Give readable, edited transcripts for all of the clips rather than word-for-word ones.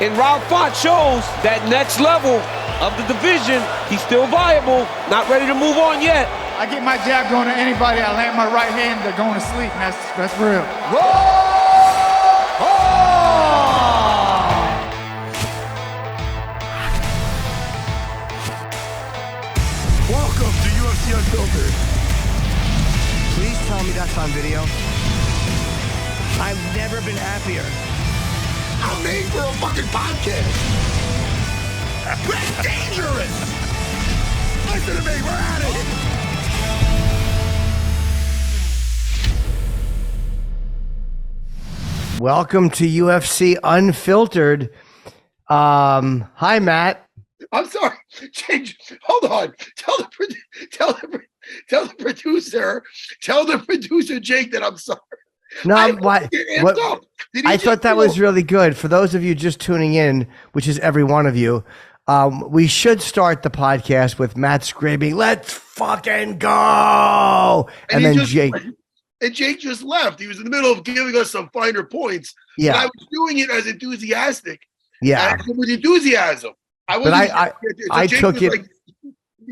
And Rob Font shows that next level of the division, he's still viable, not ready to move on yet. I get my jab going to anybody, I land my right hand, they're going to sleep, and that's real. Welcome to UFC Unfiltered. Please tell me that's on video. I've never been happier. I'm made for a fucking podcast. That's dangerous. Listen to me, we're at it. Welcome to UFC Unfiltered. Hi, Matt. I'm sorry. Change. Hold on. Tell the producer Jake that I'm sorry. No, I thought that was really good. For those of you just tuning in, which is every one of you, we should start the podcast with Matt screaming, "Let's fucking go!" And then Jake. And Jake just left. He was in the middle of giving us some finer points. Yeah, but I was doing it as enthusiastic. Yeah, with enthusiasm. I took it.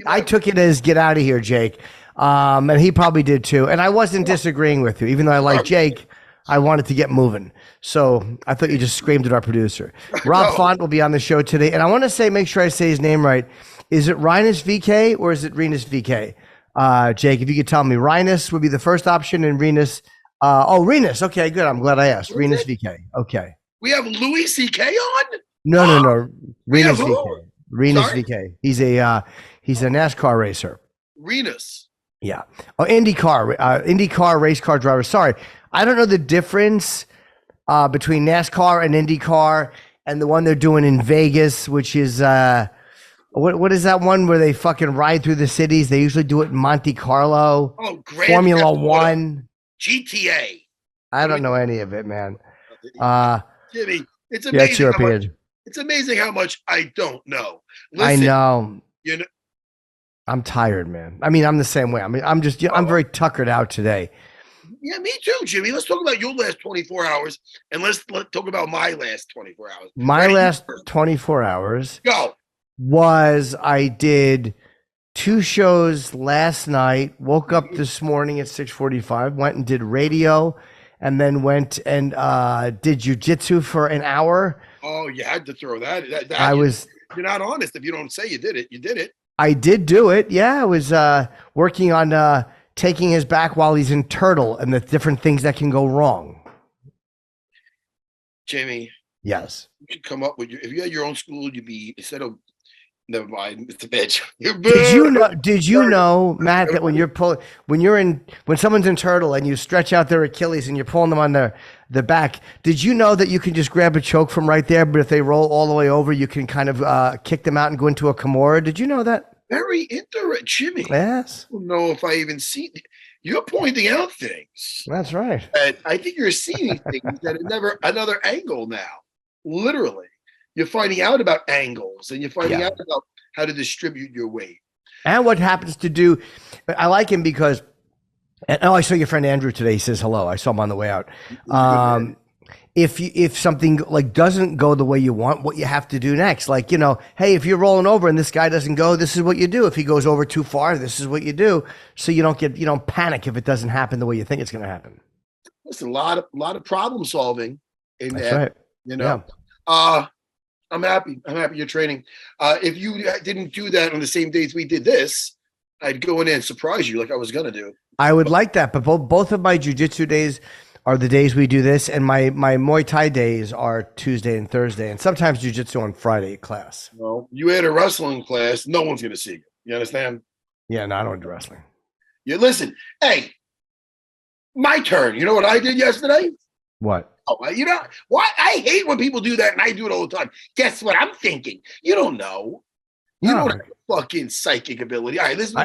I took it as "get out of here, Jake," and he probably did too. And I wasn't disagreeing with you, even though I like Jake. I wanted to get moving, so I thought you just screamed at our producer. Rob Font will be on the show today, and I want to say, make sure I say his name right. Is it Rinus VK or is it Rinus VK? Jake, if you could tell me, Rinus would be the first option, and Rinus. Rinus. Okay, good. I'm glad I asked. Rinus VK. Okay. We have Louis CK on. No. Rinus VK. Rinus VK. He's a NASCAR racer. Rinus. Yeah. Oh, IndyCar race car driver. Sorry, I don't know the difference between NASCAR and IndyCar and the one they're doing in Vegas, which is what is that one where they fucking ride through the cities? They usually do it in Monte Carlo. Oh, great. Formula One. GTA. I don't know any of it, man. Jimmy, it's amazing. European. It's amazing how much I don't know. Listen, I know. You know. I'm tired, man. I mean, I'm the same way. I mean, I'm very tuckered out today. Yeah, me too, Jimmy. Let's talk about your last 24 hours, and let's talk about my last 24 hours. My last 24 hours was I did 2 shows last night, woke up this morning at 6:45, went and did radio, and then went and did jiu-jitsu for an hour. Oh, you had to throw that. You're not honest if you don't say you did it. You did it. I did do it. Yeah, I was working on taking his back while he's in turtle and the different things that can go wrong. Jamie. Yes. You should come up with if you had your own school, you'd be instead of never mind, it's a bitch. Did you know, Matt, that when someone's in turtle and you stretch out their Achilles and you're pulling them on the back, did you know that you can just grab a choke from right there, but if they roll all the way over, you can kind of kick them out and go into a Kimura? Did you know that? Very interesting, Jimmy. Yes. I don't know if I even see. You're pointing out things. That's right. And I think you're seeing things that are another angle now. Literally, you're finding out about angles and you're finding out about how to distribute your weight. And what happens to do. I like him because. I saw your friend Andrew today. He says hello. I saw him on the way out. If something like doesn't go the way you want, what you have to do next, like, hey, if you're rolling over and this guy doesn't go, this is what you do. If he goes over too far, this is what you do. So you don't panic if it doesn't happen the way you think it's going to happen. Listen, a lot of problem solving in That's that. Right. Yeah. I'm happy. I'm happy you're training. If you didn't do that on the same days we did this, I'd go in there and surprise you like I was going to do. I would like that, but both of my jiu-jitsu days are the days we do this, and my Muay Thai days are Tuesday and Thursday, and sometimes jiu-jitsu on Friday class. Well, you had a wrestling class, no one's going to see you. You understand? Yeah, no, I don't do wrestling. Yeah, listen, hey, my turn. You know what I did yesterday? What? Oh, you know what? I hate when people do that, and I do it all the time. Guess what I'm thinking? You don't know. You don't have fucking psychic ability. All right, listen.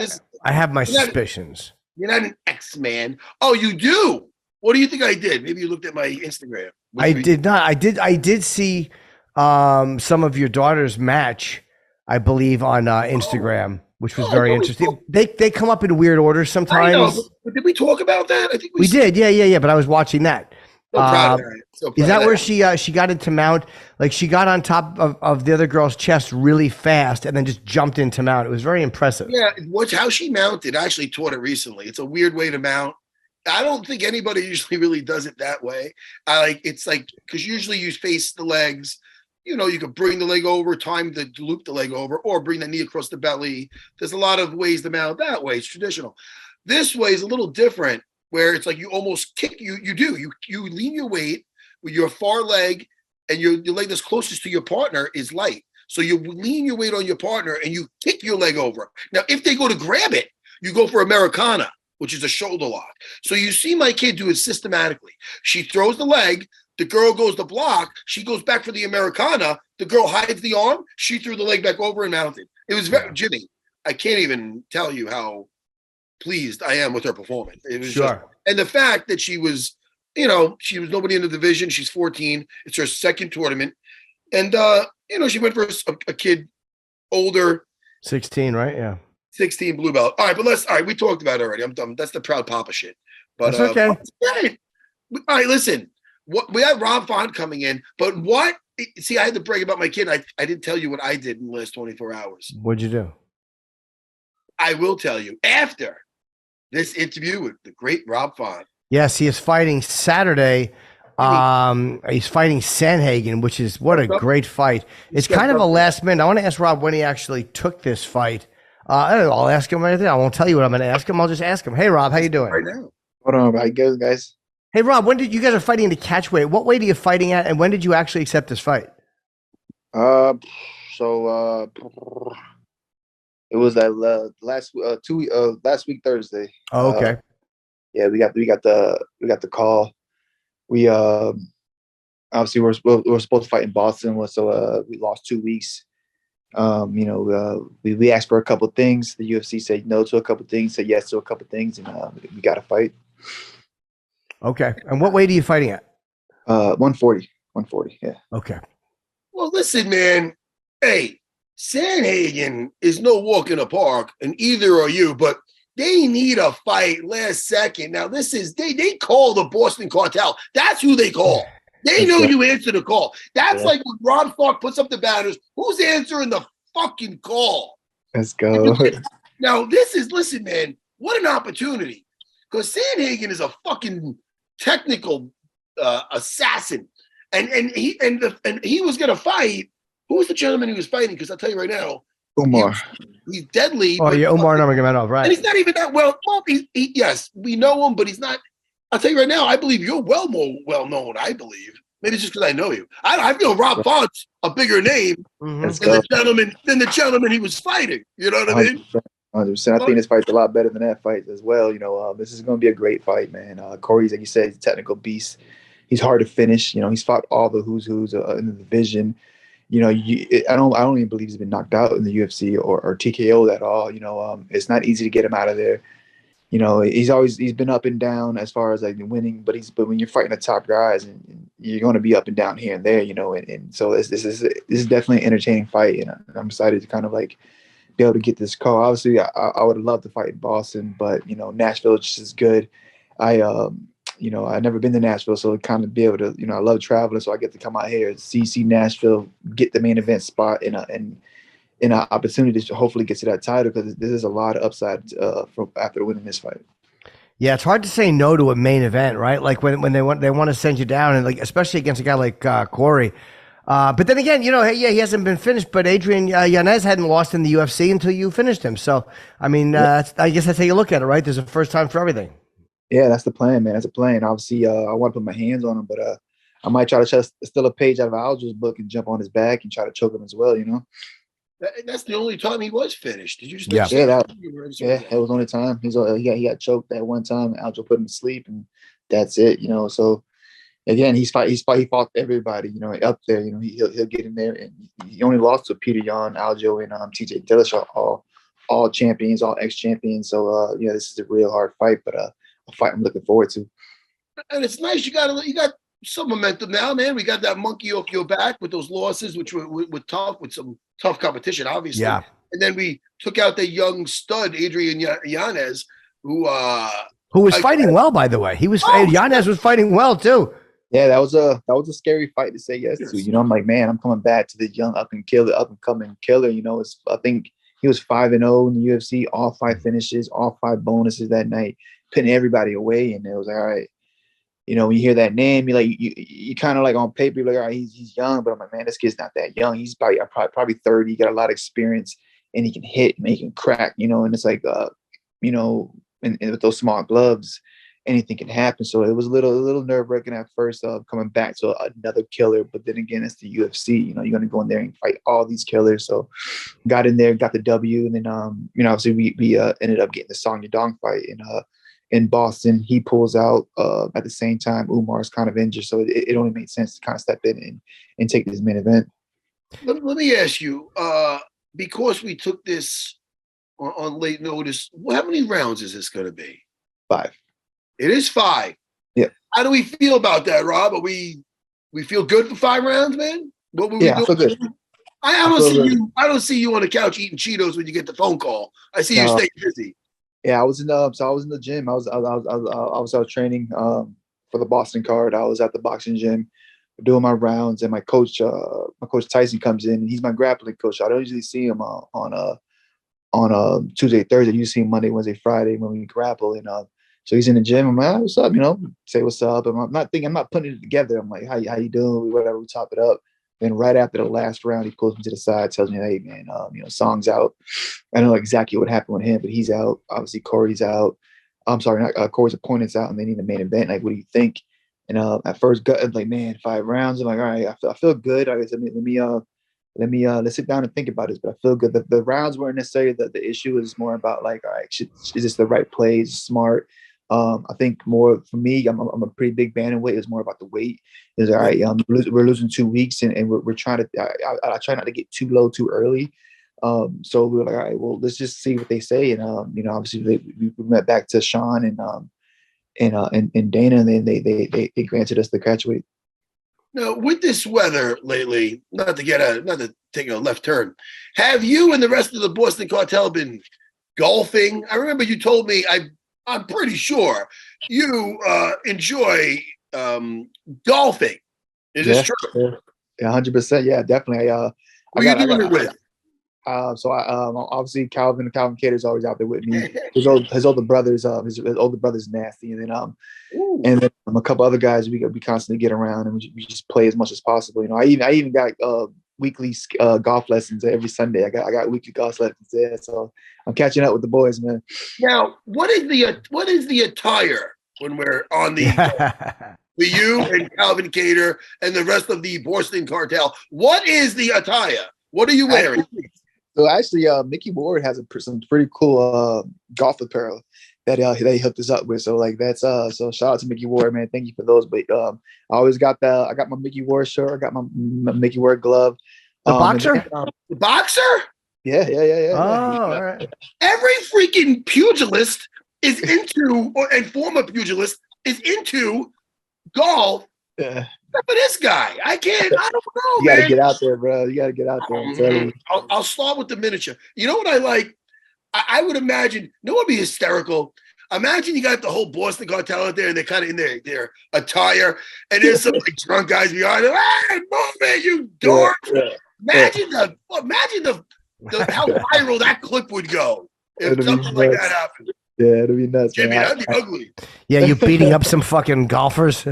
I have my suspicions. You're not an X-Man. Oh, you do? What do you think I did? Maybe you looked at my Instagram. I did not. I did see some of your daughter's match, I believe, on Instagram, which was very interesting. They come up in weird order sometimes. I know, but did we talk about that? I think we did. Yeah. But I was watching that. So proud of her. Is that where she got into mount? Like she got on top of the other girl's chest really fast and then just jumped into mount. It was very impressive. Yeah, watch how she mounted. I actually taught it recently. It's a weird way to mount. I don't think anybody usually really does it that way. It's like because usually you face the legs. You know, you could bring the leg over, time to loop the leg over, or bring the knee across the belly. There's a lot of ways to mount that way. It's traditional. This way is a little different, where it's like you almost kick. You lean your weight with your far leg, and your leg that's closest to your partner is light. So you lean your weight on your partner, and you kick your leg over. Now, if they go to grab it, you go for Americana, which is a shoulder lock. So you see my kid do it systematically. She throws the leg. The girl goes to block. She goes back for the Americana. The girl hides the arm. She threw the leg back over and mounted. It was very, Jimmy, I can't even tell you how pleased I am with her performance. It was and the fact that she was, she was nobody in the division. She's 14. It's her second tournament. And, she went for a kid older. 16, right? Yeah. 16 blue belt. All right, we talked about it already. I'm done. That's the proud papa shit. But that's okay. All right, listen. We had Rob Font coming in, but see, I had to brag about my kid. I didn't tell you what I did in the last 24 hours. What'd you do? I will tell you after this interview with the great Rob Font. Yes, he is fighting Saturday. He's fighting Sandhagen, which is what a great fight. It's kind of a last minute. I want to ask Rob when he actually took this fight. I'll ask him right there. I won't tell you what I'm going to ask him. I'll just ask him. Hey, Rob, how you doing? Right now. Hold on, how you guys? Hey, Rob, when did you guys are fighting in the catchweight? What weight are you fighting at, and when did you actually accept this fight? It was that last week Thursday. Oh, okay. Yeah, we got the call. We obviously we're supposed to fight in Boston, so we lost 2 weeks. We asked for a couple of things. The UFC said no to a couple of things, said yes to a couple of things, and we got to fight. Okay. And what weight are you fighting at? 140. Yeah. Okay. Well, listen, man. Hey, Sandhagen is no walk in the park, and either are you, but they need a fight last second. Now, they call the Boston Cartel. That's who they call. They know you answer the call. That's like when Rob Stark puts up the banners. Who's answering the fucking call? Let's go. Now, listen, man, what an opportunity. Because Sandhagen is a fucking technical assassin. And he was going to fight. Who was the gentleman he was fighting? Because I'll tell you right now. Umar. He's deadly. Oh, yeah, Umar Nurmagomedov, right. And he's not even that well. Yes, we know him, but he's not. I'll tell you right now, I believe you're more well-known, I believe. Maybe it's just because I know you. I feel Rob Font's a bigger name than the gentleman he was fighting. You know what I mean? 100%. I think this fight's a lot better than that fight as well. This is going to be a great fight, man. Cory's, like you said, he's a technical beast. He's hard to finish. He's fought all the who's in the division. I don't even believe he's been knocked out in the UFC or TKO'd at all. It's not easy to get him out of there. He's been up and down as far as like winning, but when you're fighting the top guys, and you're going to be up and down here and there, and so this is definitely an entertaining fight, and I'm excited to kind of like be able to get this call. Obviously, I would love to fight in Boston, but Nashville just is good. I've never been to Nashville, so kind of be able to, I love traveling, so I get to come out here, see Nashville, get the main event spot, and an opportunity to hopefully get to that title, because this is a lot of upside from after winning this fight. Yeah, it's hard to say no to a main event, right? Like when they want to send you down, and like especially against a guy like Cory. But then again, he hasn't been finished, but Adrian Yanez hadn't lost in the UFC until you finished him. So I mean, I guess that's how you look at it, right? There's a first time for everything. Yeah, that's the plan, man. That's the plan. Obviously, I want to put my hands on him, but I might try to steal a page out of Aljo's book and jump on his back and try to choke him as well. That's the only time he was finished. Did you just that was the only time. He got choked that one time. Aljo put him to sleep, and that's it. So again, he fought everybody. Up there. He'll get in there, and he only lost to Peter Yan, Aljo, and TJ Dillashaw, all champions, all ex-champions. So this is a real hard fight, but a fight I'm looking forward to. And it's nice you got some momentum now, man. We got that monkey off your back with those losses, which were tough, with some tough competition, obviously. Yeah. And then we took out the young stud, Adrian Yanez, who was fighting well, by the way. Yanez was fighting well too. Yeah, that was a scary fight to say yes to. You know, I'm like, man, I'm coming back to the young up and coming killer. You know, I think he was 5-0 in the UFC, all 5 finishes, all 5 bonuses that night, putting everybody away. And it was like, all right, you know, when you hear that name, you kind of like on paper, you're like, all right, he's young, but I'm like, man, this kid's not that young. He's probably 30. He got a lot of experience, and he can hit, and he can crack. You know, and it's like, you know, and with those small gloves, anything can happen. So it was a little nerve wracking at first, coming back to another killer. But then again, it's the UFC. You know, you're gonna go in there and fight all these killers. So got in there, got the W, and then you know, obviously we ended up getting the Song Yadong fight in Boston. He pulls out at the same time. Umar's kind of injured, so it only made sense to kind of step in and take this main event. Let me ask you, because we took this on late notice, how many rounds is this going to be? 5. It is 5. Yeah. How do we feel about that, Rob? We feel good for 5 rounds, man? What were we doing? I feel good. I don't see you on the couch eating Cheetos when you get the phone call. I see you stay busy. Yeah, I was in the gym. I was out training for the Boston card. I was at the boxing gym doing my rounds, and my coach Tyson comes in, and he's my grappling coach. I don't usually see him on Tuesday, Thursday. You see him Monday, Wednesday, Friday when we grapple, and so he's in the gym. I'm like, what's up? You know, say what's up. I'm not putting it together. I'm like, how you doing? Whatever, we top it up. Then right after the last round, he pulls me to the side, tells me, hey man, you know, Song's out. I don't know exactly what happened with him, but he's out. Obviously, Cory's out. I'm sorry, not Cory's opponent's out, and they need the main event. Like, what do you think? And at first, gut, I'm like, man, 5 rounds. I'm like, all right, I feel good. I guess let's sit down and think about this. But I feel good. The rounds weren't necessarily the issue. Is more about like, all right, is this the right play? Is it smart? I think more for me, I'm a pretty big bantamweight. It's more about the weight. Is all right. We're losing 2 weeks, and we're trying to. I try not to get too low too early. So we were like, all right, well, let's just see what they say. And you know, obviously we went back to Sean and Dana, and then they granted us the catchweight. Now, with this weather lately, not to take a left turn, have you and the rest of the Boston Cartel been golfing? I remember you told me. I'm pretty sure you enjoy golfing. Is this true? Yeah, 100%. Yeah, definitely. Who are you doing it with? So obviously Calvin Cater's always out there with me. His older brother's nasty, and then a couple other guys we constantly get around, and we just play as much as possible. You know, I even got weekly golf lessons every Sunday. I got weekly golf lessons there, so I'm catching up with the boys, man. Now, what is the attire when we're on the for you and Calvin Cater and the rest of the Boston Cartel? What is the attire? What are you wearing? Actually, Mickey Ward has some pretty cool golf apparel that he hooked us up with. So like that's so shout out to Mickey Ward, man. Thank you for those. But I always got I got my Mickey Ward shirt. I got my Mickey Ward glove. The boxer? The boxer? Yeah. All right. Every freaking pugilist is into, and former pugilist is into golf. Yeah. Except for this guy. I don't know, You got to get out there, bro. You got to get out there. I'm telling you. I'll start with the miniature. You know what I like? I would imagine, no one would be hysterical. Imagine you got the whole Boston Cartel out there, and they're kind of in their attire, and there's some like drunk guys behind them. Hey, move it, you dork! Yeah. Imagine the how viral that clip would go if something like that happened. Yeah, it'd be nuts. Jimmy, man. that'd be ugly. Yeah, you beating up some fucking golfers.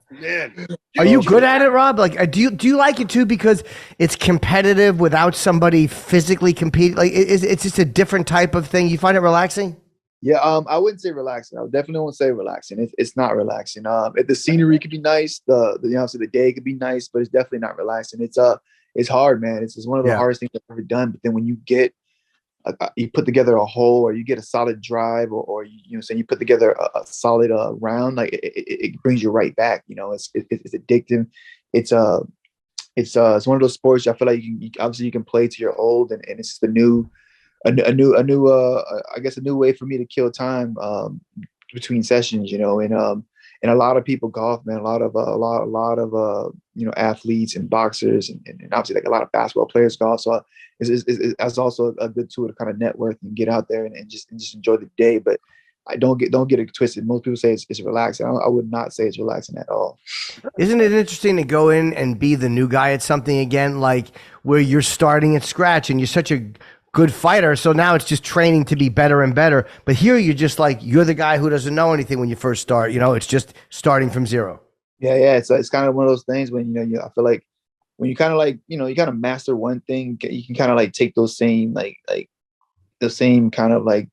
Man, are you good at it, Rob? Like, do you like it too because it's competitive without somebody physically competing? Like, it's just a different type of thing. You find it relaxing? Yeah, I wouldn't say relaxing. I definitely won't say relaxing. It's not relaxing. The scenery could be nice. The day could be nice, but it's definitely not relaxing. It's hard, man. It's one of the hardest things I've ever done. But then when you get you put together a hole, or you get a solid drive, or you put together a solid round, like it brings you right back. You know, it's addictive. It's one of those sports I feel like you can play to your old, and it's just a new I guess a new way for me to kill time between sessions, you know, and a lot of people golf, man. A lot of athletes and boxers and obviously like a lot of basketball players golf. So it's also a good tool to kind of network and get out there and just enjoy the day. But I don't get it twisted. Most people say it's relaxing. I would not say it's relaxing at all. Isn't it interesting to go in and be the new guy at something again, like where you're starting at scratch and you're such a good fighter, so now it's just training to be better and better. But here you're just like, you're the guy who doesn't know anything when you first start. It's just starting from zero. Yeah. It's kind of one of those things when I feel like when you kind of like you kind of master one thing, you can kind of like take those same like the same kind of like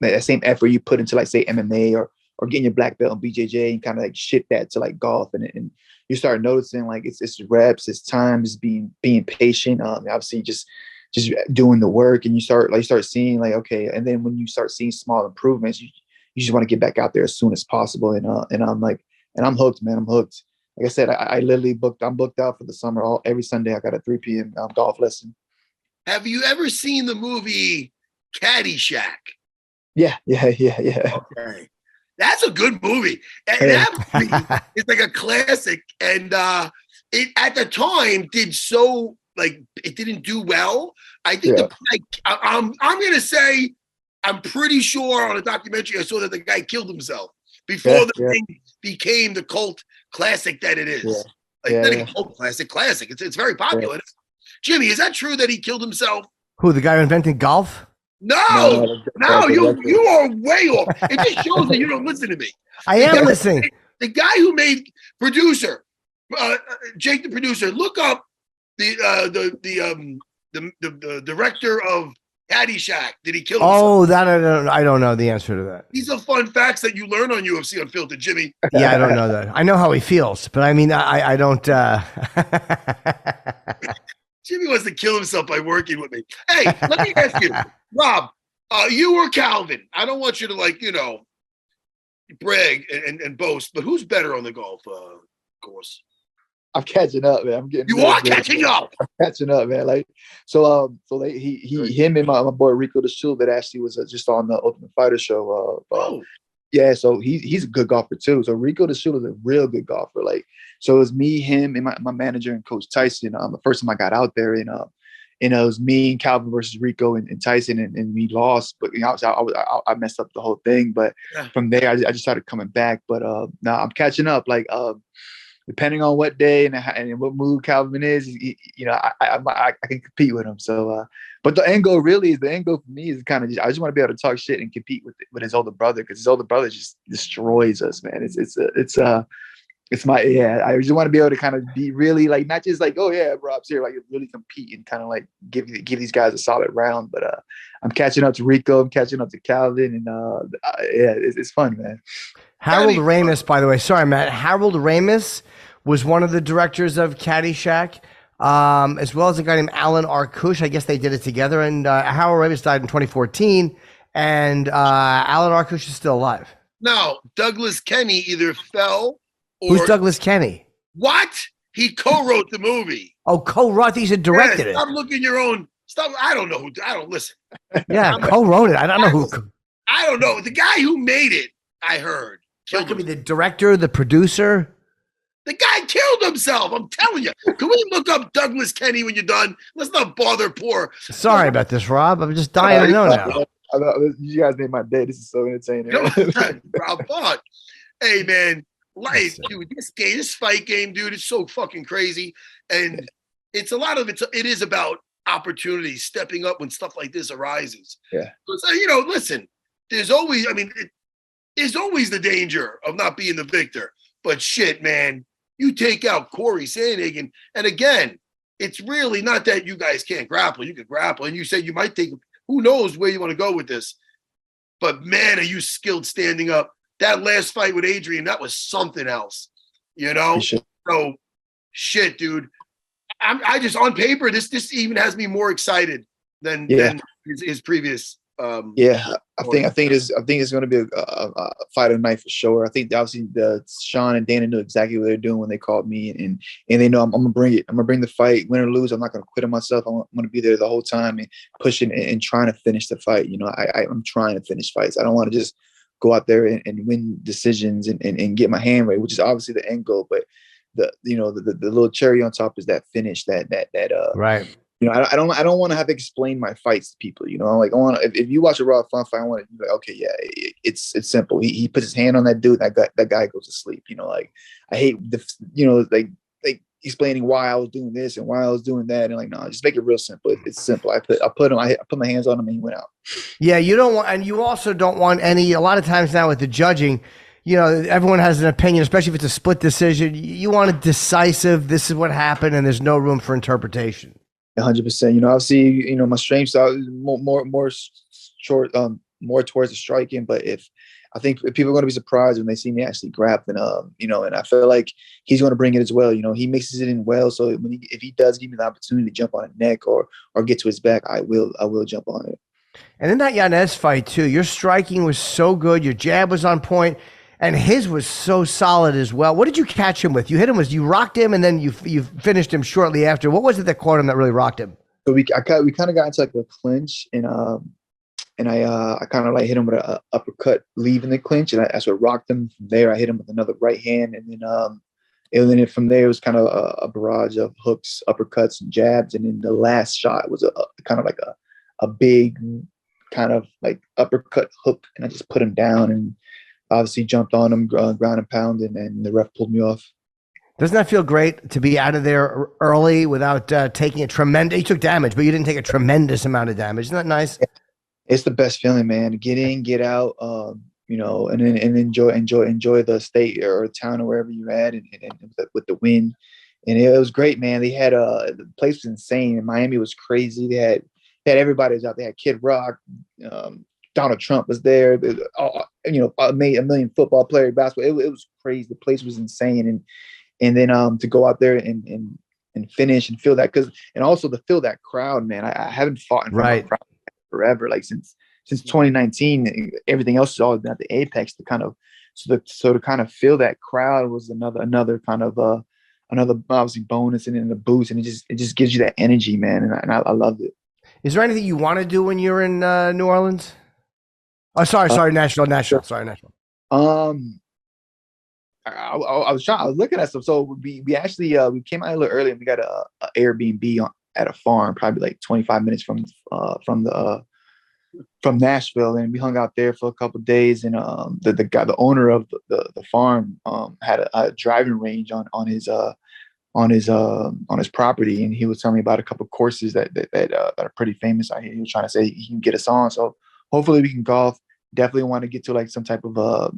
that same effort you put into like say MMA or getting your black belt in BJJ and kind of like shift that to like golf and you start noticing like it's reps, it's time, it's being patient. Obviously just doing the work, and you start seeing like, okay, and then when you start seeing small improvements, you just want to get back out there as soon as possible. And I'm hooked, man. I'm hooked. Like I said, I literally I'm booked out for the summer. Every Sunday I got a 3 p.m. Golf lesson. Have you ever seen the movie Caddyshack? Yeah. Okay. That's a good movie. And that movie is like a classic. And it at the time did so like it didn't do well. I think I'm gonna say I'm pretty sure on a documentary I saw that the guy killed himself before the thing became the cult classic that it is. Not even cult classic. It's very popular. Yeah. Jimmy, is that true that he killed himself? Who, the guy who invented golf? No, you are way off. It just shows that you don't listen to me. I am listening. The guy who made producer, Jake the producer, look up the director of Caddyshack. Did he kill himself? Oh, that I don't know the answer to that. These are fun facts that you learn on UFC Unfiltered, Jimmy. Yeah, I don't know that. I know how he feels, but I mean, I don't. Jimmy wants to kill himself by working with me. Hey, let me ask you, Rob, you or Calvin? I don't want you to brag and boast, but who's better on the golf course? I'm catching up, man. I'm getting. You are catching up. I'm catching up, man. Him and my boy Rico the Shield that actually was just on the Ultimate Fighter show. Yeah, so he's a good golfer too. So Rico the Shield is a real good golfer. So it was me, him, and my manager and Coach Tyson. The first time I got out there, and it was me and Calvin versus Rico and Tyson, and we lost. But I messed up the whole thing. But from there, I just started coming back. But now I'm catching up. Depending on what day and what mood Calvin is, I can compete with him. So, but the end goal for me is kind of I just want to be able to talk shit and compete with his older brother, because his older brother just destroys us, man. I just want to be able to kind of be really not just oh yeah, Rob's here, really compete and kind of give these guys a solid round. But I'm catching up to Rico, I'm catching up to Calvin, and it's fun, man. Harold Ramis, by the way, sorry, Matt. Harold Ramis was one of the directors of Caddyshack, as well as a guy named Alan Arkush. I guess they did it together. And Harold Ramis died in 2014, and Alan Arkush is still alive. No, Douglas Kenny either fell or... Who's Douglas Kenny? What? He co-wrote the movie. Oh, co-wrote? He said directed it. Stop looking your own stuff. I don't know who. I don't listen. Yeah, co-wrote it. I don't know who. I don't know. The guy who made it, I heard. It could be the director, the producer. The guy killed himself. I'm telling you. Can we look up Douglas Kenny when you're done? Let's not bother poor. Sorry about this, Rob. I'm just dying to know now. You guys made my day. This is so entertaining. Rob, fuck. Hey, man. Dude, this fight game, dude, it's so fucking crazy. And it's a lot of it is about opportunities, stepping up when stuff like this arises. Yeah. So, listen, there's always the danger of not being the victor. But shit, man, you take out Cory Sandhagen, and again, it's really not that you guys can't grapple. You can grapple, and you say you might take. Who knows where you want to go with this? But man, are you skilled standing up? That last fight with Adrian, that was something else, So, shit, dude. I just on paper, this even has me more excited than his previous. I think it's going to be a fight of the night for sure. I think obviously Sean and Dana knew exactly what they're doing when they called me, and they know I'm going to bring it. I'm going to bring the fight, win or lose. I'm not going to quit on myself. I'm going to be there the whole time and pushing and trying to finish the fight. I'm trying to finish fights. I don't want to just go out there and win decisions and get my hand right, which is obviously the end goal. But the little cherry on top is that finish, that right. You know, I don't want to have to explain my fights to people. You know, like if you watch a Raw fun fight, I want to be like, okay, yeah, it's simple. He puts his hand on that dude, that guy goes to sleep. You know, like I hate like explaining why I was doing this and why I was doing that, and like, no, just make it real simple. It's simple. I put my hands on him and he went out. Yeah, you don't want, and you also don't want any. A lot of times now with the judging, you know, everyone has an opinion, especially if it's a split decision. You want it decisive. This is what happened, and there's no room for interpretation. 100%. You know, obviously, you know, my strengths are more short, more towards the striking. But I think people are going to be surprised when they see me actually grab, and you know, and I feel like he's going to bring it as well. You know, he mixes it in well. So if he does give me the opportunity to jump on his neck or get to his back, I will jump on it. And in that Yanez fight too, your striking was so good. Your jab was on point. And his was so solid as well. What did you catch him with? You hit him you rocked him, and then you finished him shortly after. What was it that caught him that really rocked him? So we kind of got into like a clinch, and I kind of like hit him with an uppercut leaving the clinch, and I sort of rocked him. From there, I hit him with another right hand, and then from there it was kind of a barrage of hooks, uppercuts, and jabs, and then the last shot was a kind of like a big kind of like uppercut hook, and I just put him down and obviously jumped on him, ground and pound, and the ref pulled me off. Doesn't that feel great to be out of there early without taking a tremendous? You took damage, but you didn't take a tremendous amount of damage. Isn't that nice? It's the best feeling, man. Get in, get out, you know, and then enjoy the state or town or wherever you're at, and with the win. And it was great, man. They had the place was insane. And Miami was crazy. They had everybody was out. They had Kid Rock. Donald Trump was there, you know, a million football player, basketball. It was crazy. The place was insane, and then to go out there and finish and feel that, and also to feel that crowd, man. I haven't fought in front of a crowd forever, like since 2019. Everything else has always been at the apex. To kind of to kind of feel that crowd was another kind of another obviously bonus and a boost, and it just gives you that energy, man. And I loved it. Is there anything you want to do when you're in New Orleans? Oh, sorry, Nashville. Sorry, Nashville. I was looking at stuff. So we actually we came out a little early, and we got a Airbnb at a farm, probably like 25 minutes from Nashville, and we hung out there for a couple of days. And the owner of the farm had a driving range on his property, and he was telling me about a couple of courses that are pretty famous out here. He was trying to say he can get us on, so hopefully we can golf. Definitely want to get to like some type of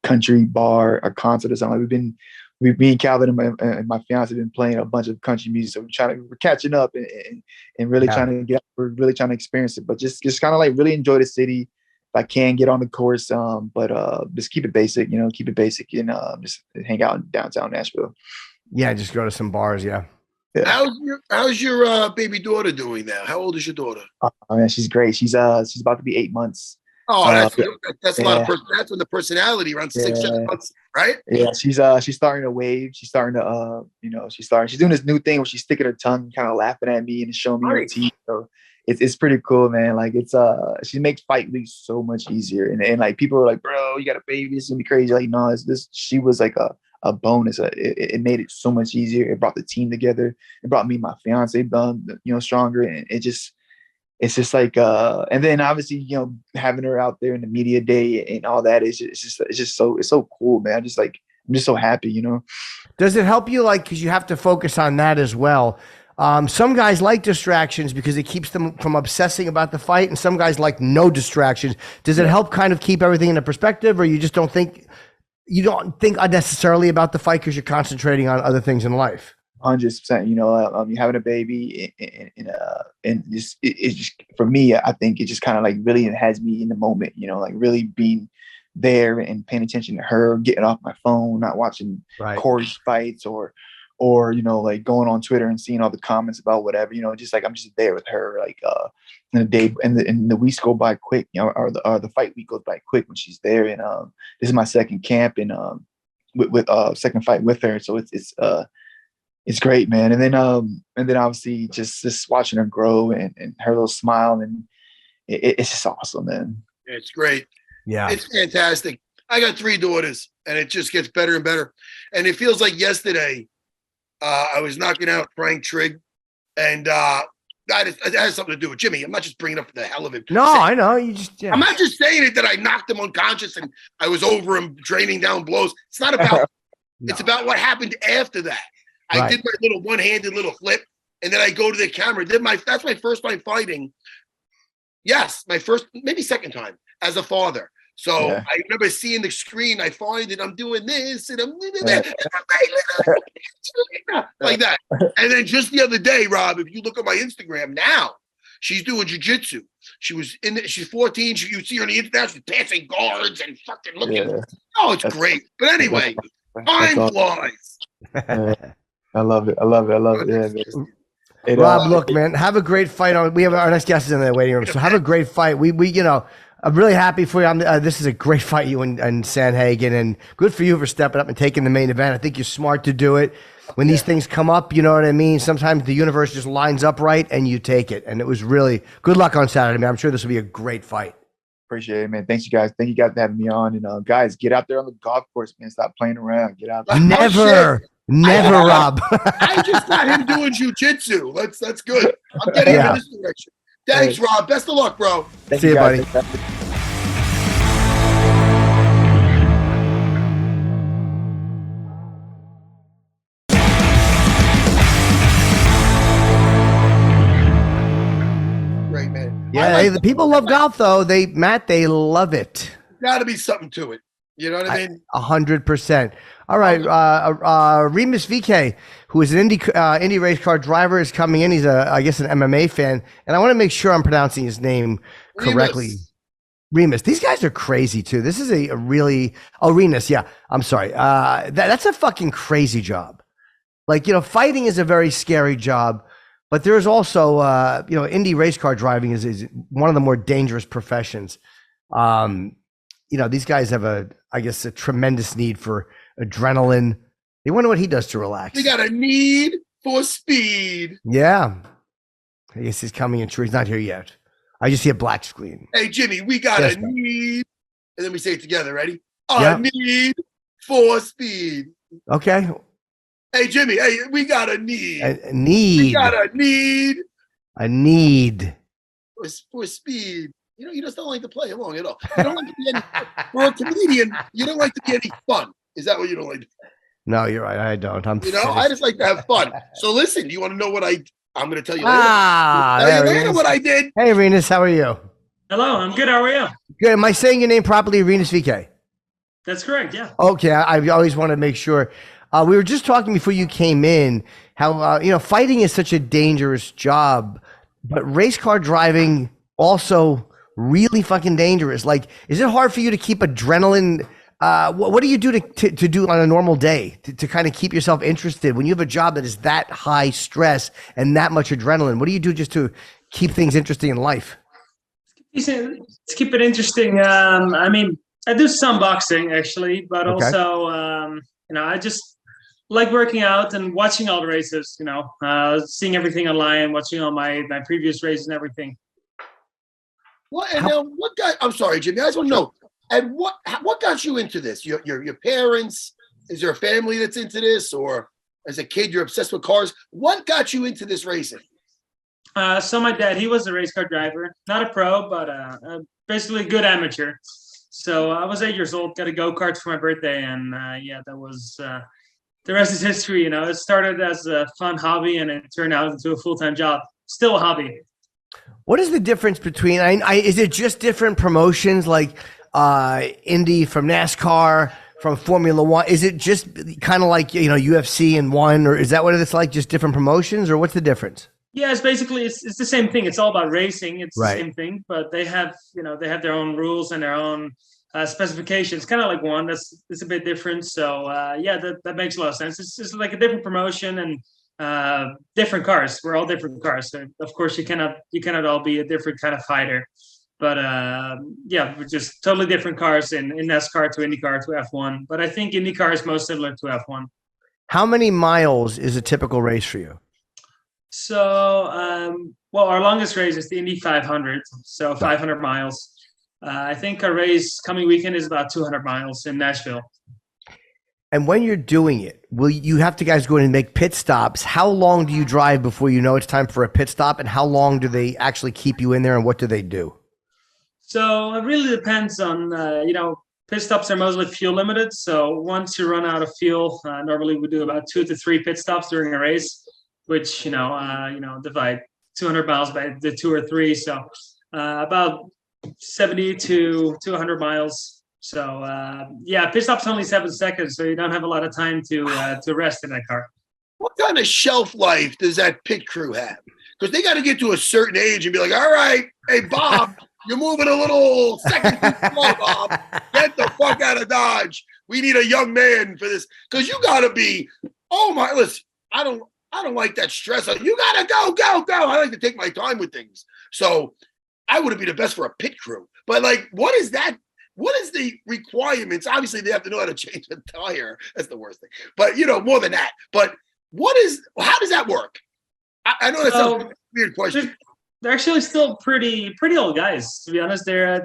country bar or concert or something. Me and Calvin and my fiance have been playing a bunch of country music, so we're catching up and really trying to experience it. But just kind of like really enjoy the city. If I can get on the course, but just keep it basic, and just hang out in downtown Nashville. Yeah, just go to some bars. Yeah. How's your baby daughter doing now? How old is your daughter? Oh man, she's great. She's about to be 8 months. Oh, that's a lot of that's when the personality around 6-7 months, right? Yeah, she's starting to wave. She's starting to she's doing this new thing where she's sticking her tongue, kind of laughing at me and showing me her teeth. So it's pretty cool, man. Like she makes fight weeks so much easier. And like people are like, bro, you got a baby, it's gonna be crazy. Like, no, she was like a bonus. It made it so much easier. It brought the team together. It brought me and my fiance stronger. And it's just like and then obviously, having her out there in the media day and all that it's just so cool, man. I'm just so happy, Does it help you, like, because you have to focus on that as well? Some guys like distractions because it keeps them from obsessing about the fight, and some guys like no distractions. Does it help kind of keep everything in a perspective, or you just don't think unnecessarily about the fight because you're concentrating on other things in life? 100%. You're having a baby, and it's just, for me, I think it just kind of like really has me in the moment. Like really being there and paying attention to her, getting off my phone, not watching Cory's fights or like going on Twitter and seeing all the comments about whatever. Just like I'm just there with her. Like in the day and the weeks go by quick. Or the fight week goes by quick when she's there. And this is my second camp and with second fight with her. So it's great, man. And then obviously just watching her grow and her little smile, and it's just awesome, man. It's great. Yeah, it's fantastic. I got 3 daughters, and it just gets better and better. And it feels like yesterday, I was knocking out Frank Trigg And it has something to do with Jimmy. I'm not just bringing it up for the hell of it. No, I know. You just, yeah. I'm not just saying it that I knocked him unconscious and I was over him draining down blows. It's not about, it's about what happened after that. I did my little one-handed little flip, and then I go to the camera. That's my first time fighting. Yes, my first, maybe second time as a father. So I remember seeing the screen. I find it. I'm doing this and I'm like that. And then just the other day, Rob, if you look at my Instagram now, she's doing jiu-jitsu. She's 14. You see her on the internet. She's passing guards and fucking looking. Oh, it's great. But anyway, time flies. I love it. Yeah, Rob, look, man, have a great fight. We have our next guest is in the waiting room, so have a great fight. We I'm really happy for you. This is a great fight, you and Sandhagen, and good for you for stepping up and taking the main event. I think you're smart to do it. When these things come up, you know what I mean? Sometimes the universe just lines up right, and you take it. And it was really good luck on Saturday, man. I'm sure this will be a great fight. Appreciate it, man. Thanks, you guys. Thank you guys for having me on. And guys, get out there on the golf course, man. Stop playing around. Get out there. Never, Rob. I just got him doing jiu-jitsu. That's good. I'm getting in this direction. Thanks, Rob. Best of luck, bro. See you, buddy. Great, man. Yeah, the people love golf, though. Matt, they love it. Got to be something to it. You know what I mean? 100%. All right, Rinus VeeKay, who is an Indy race car driver, is coming in. He's I guess an MMA fan, and I want to make sure I'm pronouncing his name correctly. Rinus. These guys are crazy too. This is a really Rinus. Yeah, I'm sorry. That's a fucking crazy job. Like, fighting is a very scary job, but there's also Indy race car driving is one of the more dangerous professions. These guys have a tremendous need for adrenaline. They wonder what he does to relax. They got a need for speed. Yeah. I guess he's coming in. He's not here yet. I just see a black screen. Hey, Jimmy, we got a need. And then we say it together. Ready? A need for speed. Okay. Hey, Jimmy, we got a need. A need. We got a need. A need. For speed. You just don't like to play along at all. You don't like to be any, for a comedian, you don't like to be any fun. Is that what you don't like to do? No, you're right. I don't. I just like to have fun. So listen, you want to know what I'm going to tell you later. What I did. Hey, Rinus, how are you? Hello, I'm good. How are you? Good. Am I saying your name properly, Rinus VK? That's correct, yeah. Okay, I always want to make sure. We were just talking before you came in how, fighting is such a dangerous job, but race car driving also really fucking dangerous. Like, is it hard for you to keep adrenaline? What do you do to do on a normal day to kind of keep yourself interested when you have a job that is that high stress and that much adrenaline? What do you do just to keep things interesting in life? To keep it interesting, I do some boxing actually, but also, I just like working out and watching all the races. Seeing everything online, watching all my previous races and everything. What got? I'm sorry, Jimmy. I just want to know. And what got you into this? Your parents? Is there a family that's into this, or as a kid you're obsessed with cars? What got you into this racing? So my dad, he was a race car driver, not a pro, but basically a good amateur. So I was 8 years old, got a go-kart for my birthday, and that was the rest is history. It started as a fun hobby, and it turned out into a full-time job. Still a hobby. What is the difference between? Is it just different promotions like Indy from NASCAR, from Formula One? Is it just kind of like UFC and one, or is that what it's like? Just different promotions, or what's the difference? Yeah, it's basically it's the same thing. It's all about racing. It's the same thing, but they have their own rules and their own specifications. Kind of like one it's a bit different. So that makes a lot of sense. It's like a different promotion and different cars. We're all different cars. So of course, you cannot all be a different kind of fighter. But we're just totally different cars in NASCAR to IndyCar to F1. But I think IndyCar is most similar to F1. How many miles is a typical race for you? So, our longest race is the Indy 500, so 500 miles. I think our race coming weekend is about 200 miles in Nashville. And when you're doing it, will you have to guys go in and make pit stops? How long do you drive before you know it's time for a pit stop? And how long do they actually keep you in there, and what do they do? So it really depends on, pit stops are mostly fuel limited. So once you run out of fuel, normally we do about 2 to 3 pit stops during a race, which, divide 200 miles by the 2 or 3. So about 70 to 100 miles. So pit stop's only 7 seconds, so you don't have a lot of time to rest in that car. What kind of shelf life does that pit crew have? Because they got to get to a certain age and be like, all right, hey, Bob, you're moving a little second too slow, Bob. Get the fuck out of Dodge. We need a young man for this. Because you got to be, listen, I don't like that stress. You got to go. I like to take my time with things. So I wouldn't be the best for a pit crew. But, like, what is that? What is the requirements? Obviously, they have to know how to change a tire. That's the worst thing. But, more than that. But how does that work? I know that sounds like a weird question. They're actually still pretty old guys, to be honest. They're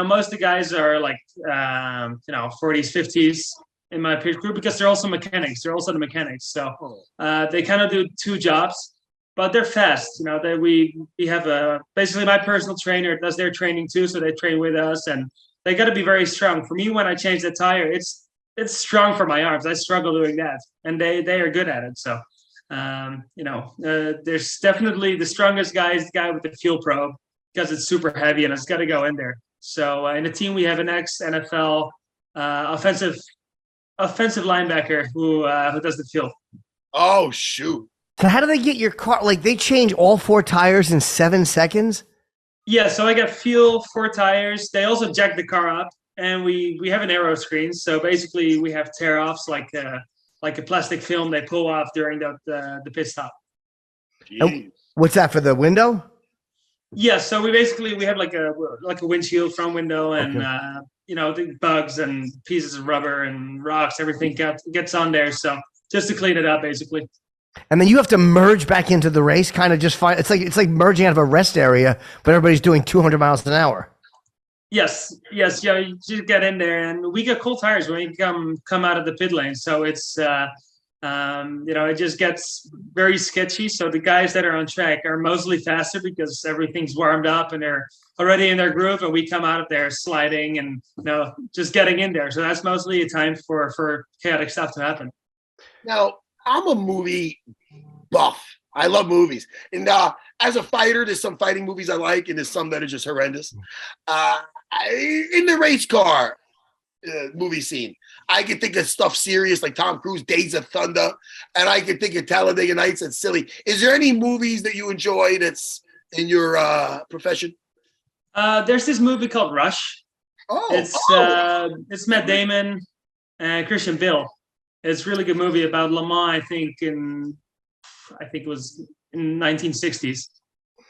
most of the guys are like 40s, 50s in my pit group, because they're also mechanics. They're also the mechanics. So they kind of do 2 jobs, but they're fast. We have basically my personal trainer does their training too, so they train with us, and they got to be very strong. For me, when I change the tire, it's strong for my arms. I struggle doing that, and they are good at it. So. There's definitely the strongest guy is the guy with the fuel probe, because it's super heavy and it's got to go in there. So in the team, we have an ex-NFL offensive linebacker who does the fuel. Oh, shoot. So how do they get your car? Like, they change all 4 tires in 7 seconds? Yeah, so I got fuel, 4 tires. They also jack the car up, and we have an aero screen. So basically we have tear-offs like a plastic film they pull off during the pit stop. What's that, for the window? Yeah, so we have like a windshield, front window, and the bugs and pieces of rubber and rocks, everything gets on there. So just to clean it up, basically. And then you have to merge back into the race, kind of just find it's like merging out of a rest area, but everybody's doing 200 miles an hour. Yes. Yeah, you just get in there, and we get cool tires when you come out of the pit lane. So it's it just gets very sketchy. So the guys that are on track are mostly faster because everything's warmed up and they're already in their groove, and we come out of there sliding and just getting in there. So that's mostly a time for chaotic stuff to happen. Now, I'm a movie buff. I love movies. And as a fighter, there's some fighting movies I like, and there's some that are just horrendous. In the race car movie scene, I can think of stuff serious like Tom Cruise, Days of Thunder, and I can think of Talladega Nights that's silly. Is there any movies that you enjoy that's in your profession? There's this movie called Rush. It's Matt Damon and Christian Bale. It's a really good movie about Le Mans, I think it was in 1960s.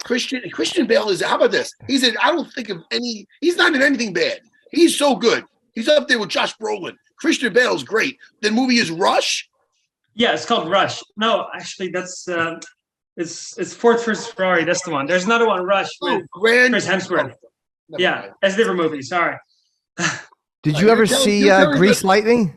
Christian Bale is, how about this? He's not in anything bad. He's so good. He's up there with Josh Brolin. Christian Bale's great. The movie is Rush? Yeah, it's called Rush. No, actually that's it's Ford vs Ferrari. That's the one. There's another one, Rush, with Chris Hemsworth. Yeah, that's a different movie. Sorry. Did you ever see Grease Lightning?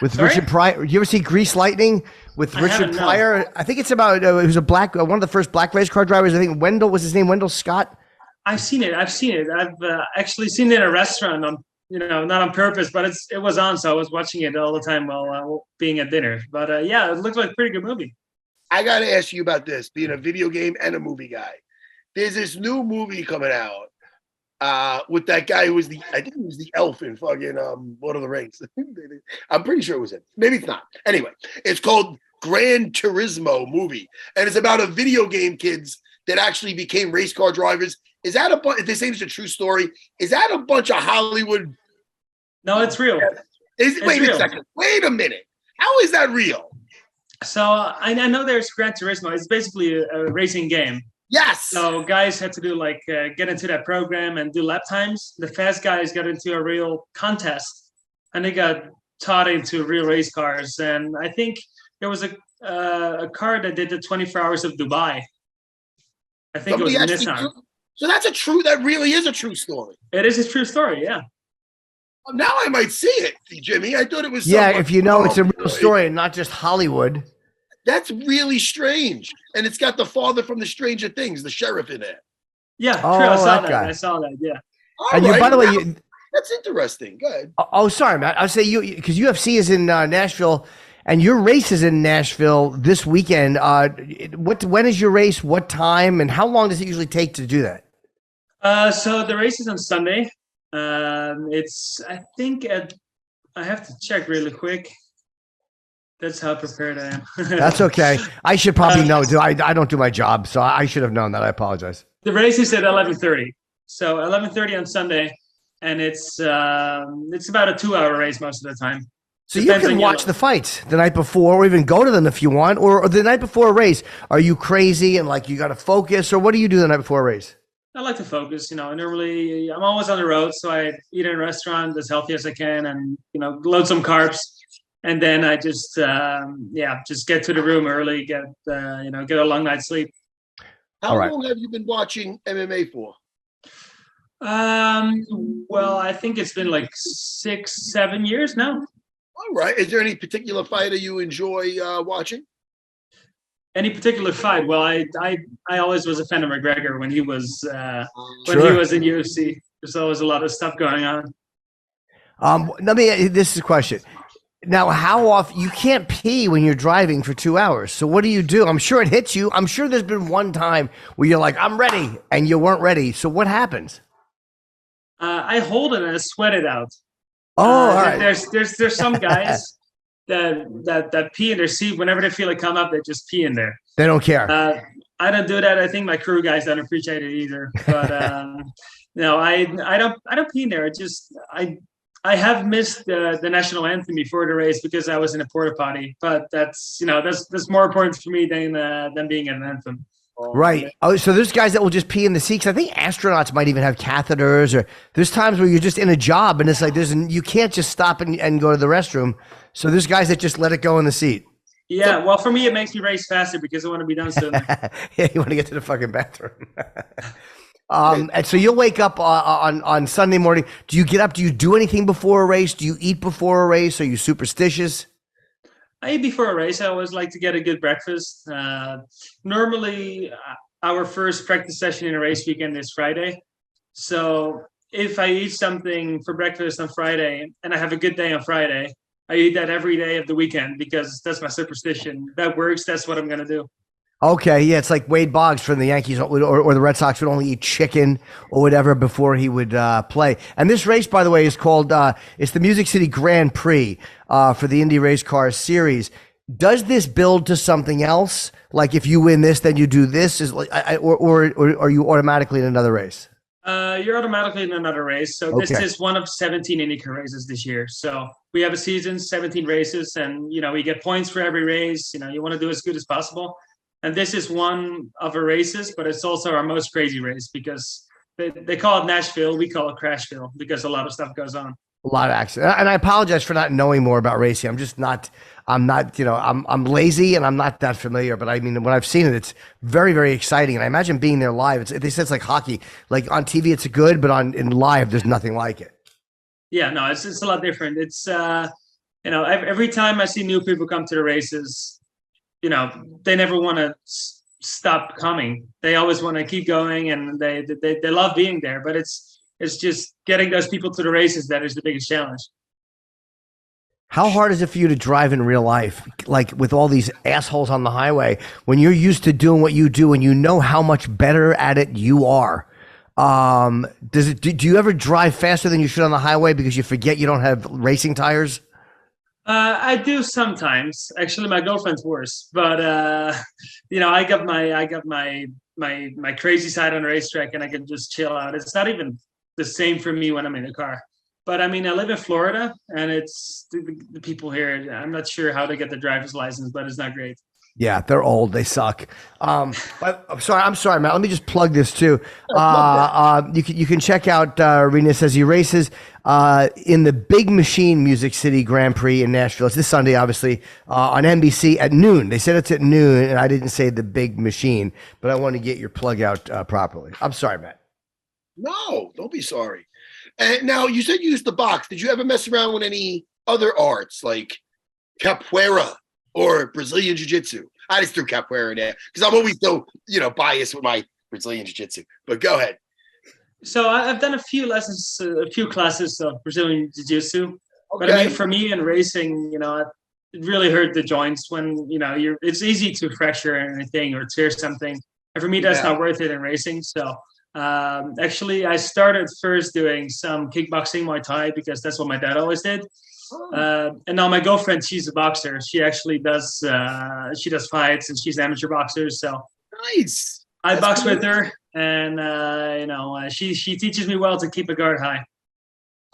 With Richard Pryor. You ever see Grease Lightning with Richard Pryor? I think it's about he was one of the first black race car drivers. I think Wendell was his name, Wendell Scott. I've seen it. I've actually seen it in a restaurant not on purpose, but it was on, so I was watching it all the time while being at dinner. But it looked like a pretty good movie. I got to ask you about this, being a video game and a movie guy. There's this new movie coming out with that guy who was I think he was the elf in fucking Lord of the Rings. I'm pretty sure it was him. Maybe it's not. Anyway, it's called Gran Turismo movie, and it's about a video game kids that actually became race car drivers. Is that if they say it's a true story, is that a bunch of Hollywood? No, it's real. Wait a second. Wait a minute. How is that real? So I know there's Gran Turismo. It's basically a racing game. Yes. So guys had to do get into that program and do lap times. The fast guys got into a real contest, and they got taught into real race cars. And I think there was a car that did the 24 hours of Dubai. I think it was Nissan. So that really is a true story. It is a true story, yeah. Now I might see it, Jimmy. I thought it was. Yeah, if you know it's a real story and not just Hollywood. That's really strange. And it's got the father from the Stranger Things, the sheriff in it. Yeah, oh, true. I saw that. Guy. I saw that. Yeah. And you, by the way, that's interesting. Go ahead. Oh, sorry, Matt. I'll say you because UFC is in Nashville, and your race is in Nashville this weekend. When is your race? What time? And how long does it usually take to do that? So the race is on Sunday. It's I think I have to check really quick. That's how prepared I am. That's okay. I should probably know. I don't do my job, so I should have known that. I apologize. The race is at 11:30. So 11:30 on Sunday, and it's about a 2-hour race most of the time. So you can watch the fights the night before, or even go to them if you want, or the night before a race. Are you crazy and like you got to focus, or what do you do the night before a race? I like to focus. Normally I'm always on the road, so I eat in a restaurant as healthy as I can, and load some carbs. And then I just get to the room early, get a long night's sleep. How long have you been watching MMA for? Well, I think it's been like 6-7 years now. All right. Is there any particular fighter you enjoy watching? Any particular fight? Well, I always was a fan of McGregor when he was he was in UFC. There's always a lot of stuff going on. This is a question. Now, how often you can't pee when you're driving for 2 hours? So what do? I'm sure it hits you. I'm sure there's been one time where you're like, I'm ready, and you weren't ready. So what happens? I hold it and I sweat it out. Oh, all right. There's some guys that pee in their seat whenever they feel it come up. They just pee in there. They don't care. I don't do that. I think my crew guys don't appreciate it either. But no, I don't pee in there. I have missed the national anthem before the race because I was in a porta potty, but that's more important for me than being in an anthem. Right. Oh, so there's guys that will just pee in the seats. I think astronauts might even have catheters, or there's times where you're just in a job and it's like you can't just stop and go to the restroom. So there's guys that just let it go in the seat. Yeah. Well, for me, it makes me race faster because I want to be done sooner. Yeah, you want to get to the fucking bathroom. And so you'll wake up on Sunday morning. Do you get up? Do you do anything before a race? Do you eat before a race? Are you superstitious? I eat before a race. I always like to get a good breakfast. Normally, our first practice session in a race weekend is Friday. So if I eat something for breakfast on Friday and I have a good day on Friday, I eat that every day of the weekend because that's my superstition. That works. That's what I'm going to do. Okay, yeah, it's like Wade Boggs from the Yankees or the Red Sox would only eat chicken or whatever before he would play. And this race, by the way, is called it's the Music City Grand Prix for the Indy Race Car Series. Does this build to something else? Like if you win this, then you do this, or are you automatically in another race? You're automatically in another race. So This is one of 17 IndyCar races this year. So we have a season, 17 races, and we get points for every race. You want to do as good as possible. And this is one of our races, but it's also our most crazy race because they call it Nashville. We call it Crashville because a lot of stuff goes on. A lot of accidents. And I apologize for not knowing more about racing. I'm lazy and I'm not that familiar, but I mean, when I've seen it, it's very, very exciting. And I imagine being there live, they said it's like hockey. Like on TV, it's good, but in live, there's nothing like it. Yeah, no, it's a lot different. It's, every time I see new people come to the races, they never want to stop coming. They always want to keep going, and they love being there. But it's just getting those people to the races that is the biggest challenge. How hard is it for you to drive in real life, like with all these assholes on the highway, when you're used to doing what you do and you know how much better at it you are? Do you ever drive faster than you should on the highway because you forget you don't have racing tires? I do sometimes. Actually, my girlfriend's worse, but I got my crazy side on the racetrack, and I can just chill out. It's not even the same for me when I'm in the car. But I mean, I live in Florida, and it's the people here. I'm not sure how to get the driver's license, but it's not great. Yeah, they're old. They suck. But I'm sorry, Matt. Let me just plug this too. You can check out Rinus as he races in the Big Machine Music City Grand Prix in Nashville. It's this Sunday, obviously, on NBC at noon. They said it's at noon, and I didn't say the Big Machine, but I want to get your plug out properly. I'm sorry, Matt. No, don't be sorry. And now you said you used to box. Did you ever mess around with any other arts like capoeira or Brazilian jiu-jitsu? I just threw capoeira in there because I'm always so, biased with my Brazilian jiu-jitsu. But go ahead. So I've done a few lessons, a few classes of Brazilian jiu-jitsu. Okay. But I mean, for me in racing, it really hurt the joints when, it's easy to fracture anything or tear something. And for me, that's not worth it in racing. So actually, I started first doing some kickboxing, Muay Thai, because that's what my dad always did. And now my girlfriend, she's a boxer. She actually does fights, and she's an amateur boxer. So nice. I box with her, and she teaches me well to keep a guard high.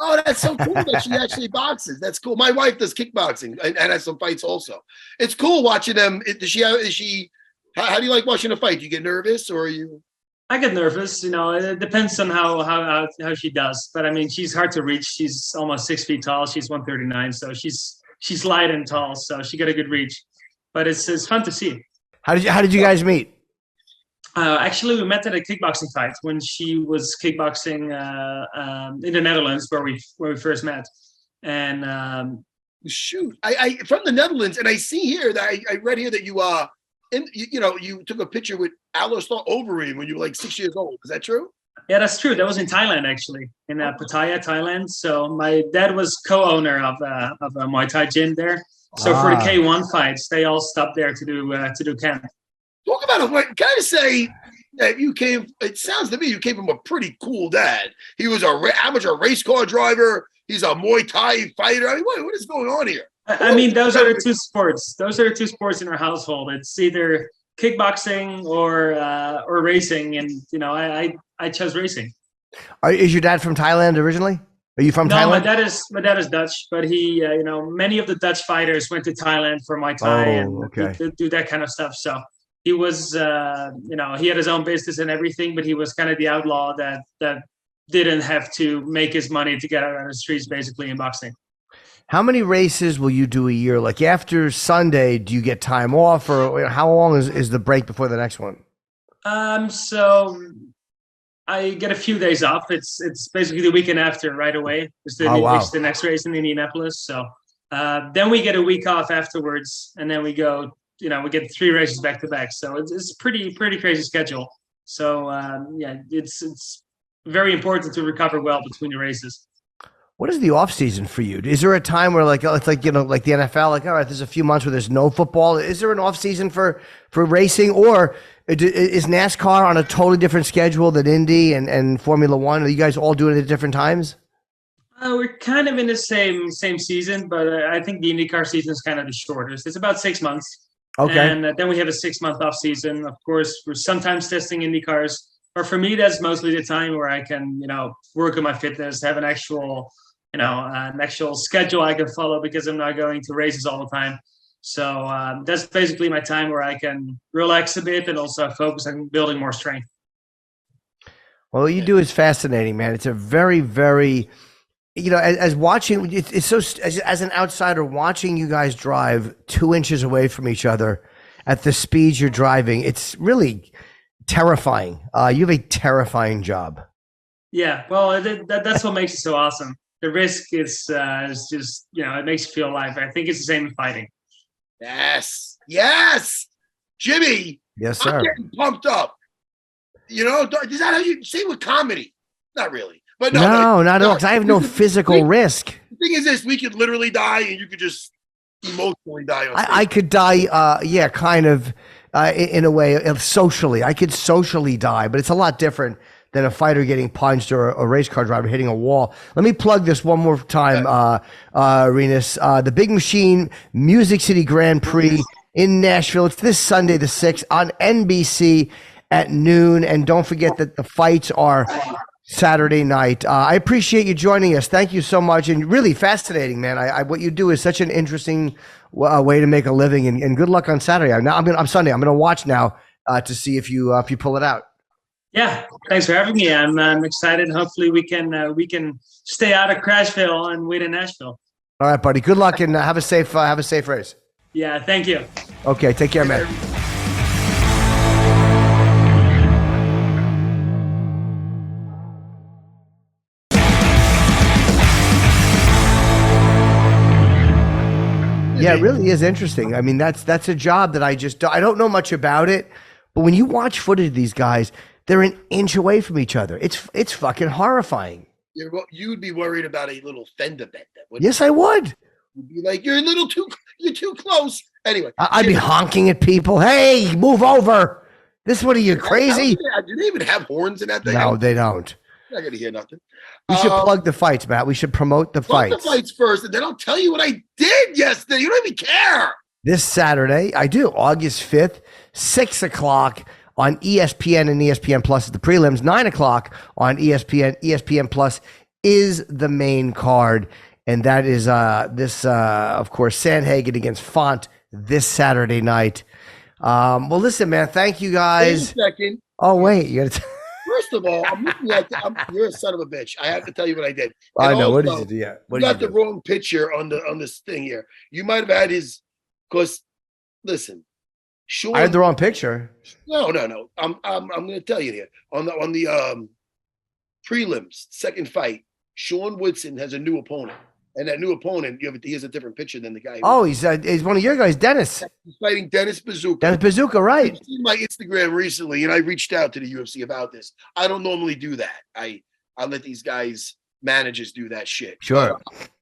Oh, that's so cool that she actually boxes. That's cool. My wife does kickboxing and has some fights also. It's cool watching them. How do you like watching a fight? Do you get nervous or are you? I get nervous. It depends on how she does. But I mean, she's hard to reach. She's almost 6 feet tall. She's 139, so she's light and tall. So she got a good reach. But it's fun to see. How did you guys meet? Actually, we met at a kickboxing fight when she was kickboxing in the Netherlands, where we first met. And shoot, I from the Netherlands, and I see here that I read here that you took a picture with Alistair Overeem when you were like 6 years old. Is that true? Yeah, that's true. That was in Thailand, actually, in Pattaya, Thailand. So my dad was co-owner of a Muay Thai gym there. So for the K1 fights, they all stopped there to do camp. Talk about it. Can I say that it sounds to me you came from a pretty cool dad. He was an amateur race car driver. He's a Muay Thai fighter. I mean, what is going on here? I mean, those are the two sports. Those are the two sports in our household. It's either kickboxing or racing. And, I chose racing. Is your dad from Thailand originally? Are you from Thailand? No, my dad is Dutch, but he, many of the Dutch fighters went to Thailand for Muay Thai and do that kind of stuff. So he was, he had his own business and everything, but he was kind of the outlaw that didn't have to make his money to get out on the streets, basically, in boxing. How many races will you do a year? Like after Sunday, do you get time off, or how long is the break before the next one? So I get a few days off. It's basically the weekend after, right away. It's the next race in Indianapolis. So then we get a week off afterwards, and then we go. We get 3 races back to back. So it's pretty crazy schedule. So it's very important to recover well between the races. What is the off season for you? Is there a time where it's like the NFL, like, all right, there's a few months where there's no football. Is there an off season for racing, or is NASCAR on a totally different schedule than Indy and Formula One? Are you guys all doing it at different times? We're kind of in the same season, but I think the IndyCar season is kind of the shortest. It's about 6 months. Okay. And then we have a 6-month off season. Of course, we're sometimes testing IndyCars, but for me, that's mostly the time where I can, work on my fitness, have an actual schedule I can follow because I'm not going to races all the time. So that's basically my time where I can relax a bit and also focus on building more strength. Well, what you do is fascinating, man. It's a very, very, as watching, it's so, as an outsider watching you guys drive 2 inches away from each other at the speeds you're driving, it's really terrifying. You have a terrifying job. Yeah, well, that's what makes it so awesome. The risk is just, it makes you feel alive. I think it's the same in fighting. Yes. Jimmy. Yes, sir. I'm getting pumped up. Is that how you say with comedy? Not really. But no, not at all, because I have no physical risk. The thing is this, we could literally die and you could just emotionally die. I could die, kind of in a way, socially. I could socially die, but it's a lot different than a fighter getting punched or a race car driver hitting a wall. Let me plug this one more time, Rinus. The Big Machine Music City Grand Prix in Nashville. It's this Sunday, the 6th, on NBC at noon. And don't forget that the fights are Saturday night. I appreciate you joining us. Thank you so much. And really fascinating, man. What you do is such an interesting way to make a living. And good luck on Saturday. I'm Sunday. I'm going to watch now to see if you pull it out. Yeah, thanks for having me. I'm excited. Hopefully we can stay out of Crashville and win in Nashville. All right, buddy. Good luck and have a safe race. Yeah, thank you. Okay, take care, man. Yeah, it really is interesting. I mean, that's a job that I don't know much about it, but when you watch footage of these guys, they're an inch away from each other. It's fucking horrifying. You'd be worried about a little fender bender. Yes, I would. You'd be like, you're too close. Anyway, I'd be honking at people. Hey, move over. What are you, crazy? Do they even have horns in that thing? No, they don't. I'm not gonna hear nothing. We should plug the fights, Matt. We should promote the fights. The fights first, and then I'll tell you what I did yesterday. You don't even care. This Saturday, I do. August 5th, 6 o'clock on ESPN and ESPN Plus is the prelims. 9 o'clock on ESPN. ESPN Plus is the main card. And that is of course, Sandhagen against Font this Saturday night. Well, listen, man, thank you guys. Wait a second. Oh, wait. You got to First of all, I'm looking at you're a son of a bitch. I have to tell you what I did. I know. Also, What did you do? Yeah. You got the wrong picture on this thing here. You might have had his, because listen, Sean. I had the wrong picture. No. I'm going to tell you here on the prelims, second fight. Sean Woodson has a new opponent, and that new opponent, he has a different picture than the guy. He's one of your guys, Dennis. He's fighting Dennis Bazooka. Dennis Bazooka, right? I've seen my Instagram recently, and I reached out to the UFC about this. I don't normally do that. I let these guys, managers, do that shit. Sure.